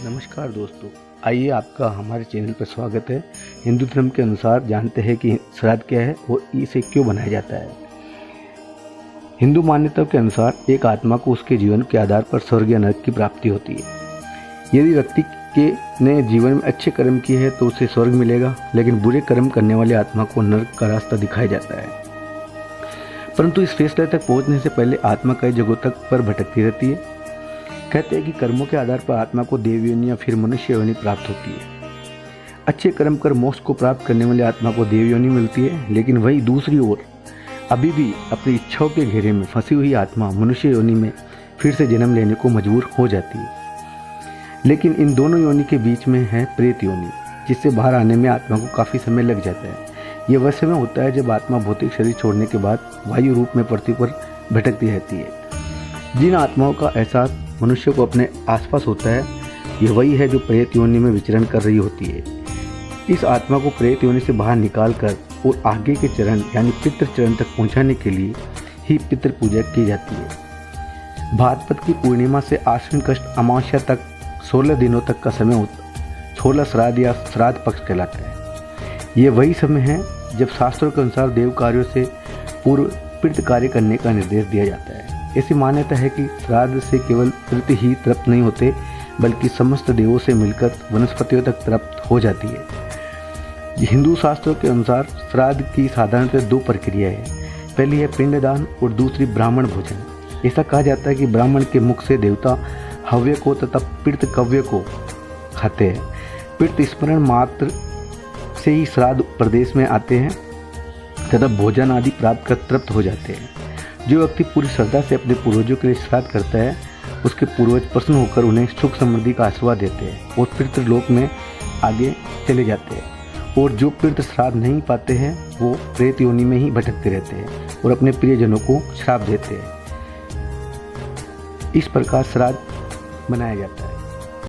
नमस्कार दोस्तों, आइए आपका हमारे चैनल पर स्वागत है। हिंदू धर्म के अनुसार जानते हैं कि श्राद्ध क्या है और इसे क्यों बनाया जाता है। हिंदू मान्यताओं के अनुसार एक आत्मा को उसके जीवन के आधार पर स्वर्ग या नरक की प्राप्ति होती है। यदि व्यक्ति के ने जीवन में अच्छे कर्म किए हैं तो उसे स्वर्ग मिलेगा, लेकिन बुरे कर्म करने वाली आत्मा को नरक का रास्ता दिखाया जाता है। परंतु इस फैसले तक पहुँचने से पहले आत्मा कई जगहों तक पर भटकती रहती है। कहते हैं कि कर्मों के आधार पर आत्मा को देव योनि या फिर मनुष्य योनि प्राप्त होती है। अच्छे कर्म कर मोक्ष को प्राप्त करने वाली आत्मा को देव योनि मिलती है, लेकिन वही दूसरी ओर अभी भी अपनी इच्छाओं के घेरे में फंसी हुई आत्मा मनुष्य योनि में फिर से जन्म लेने को मजबूर हो जाती है। लेकिन इन दोनों योनि के बीच में है प्रेत योनि, जिससे बाहर आने में आत्मा को काफ़ी समय लग जाता है। यह वह समय होता है जब आत्मा भौतिक शरीर छोड़ने के बाद वायु रूप में पृथ्वी पर भटकती रहती है। जिन आत्माओं का एहसास मनुष्य को अपने आसपास होता है, यह वही है जो प्रेत योनि में विचरण कर रही होती है। इस आत्मा को प्रेत योनि से बाहर निकाल कर और आगे के चरण यानी पितृ चरण तक पहुंचाने के लिए ही पितृ पूजा की जाती है। भाद्रपद की पूर्णिमा से आश्विन कृष्ण अमावस्या तक 16 दिनों तक का समय होता 16 श्राद्ध या श्राद्ध पक्ष कहलाता है। ये वही समय है जब शास्त्रों के अनुसार देव कार्यों से पूर्व पितृ कार्य करने का निर्देश दिया जाता है। ऐसी मान्यता है कि श्राद्ध से केवल पितृ ही तृप्त नहीं होते, बल्कि समस्त देवों से मिलकर वनस्पतियों तक तृप्त हो जाती है। हिंदू शास्त्रों के अनुसार श्राद्ध की साधारणतः 2 प्रक्रिया है। पहली है पिंडदान और दूसरी ब्राह्मण भोजन। ऐसा कहा जाता है कि ब्राह्मण के मुख से देवता हव्य को तथा पितृ कव्य को खाते हैं। पितृ स्मरण मात्र से ही श्राद्ध प्रदेश में आते हैं तथा भोजन आदि प्राप्त कर तृप्त हो जाते हैं। जो व्यक्ति पूरी श्रद्धा से अपने पूर्वजों के लिए श्राद्ध करता है, उसके पूर्वज प्रसन्न होकर उन्हें सुख समृद्धि का आशीर्वाद देते हैं और पितृलोक में आगे चले जाते हैं। और जो पितृ श्राद्ध नहीं पाते हैं, वो प्रेत योनि में ही भटकते रहते हैं और अपने प्रियजनों को श्राप देते हैं। इस प्रकार श्राद्ध मनाया जाता है।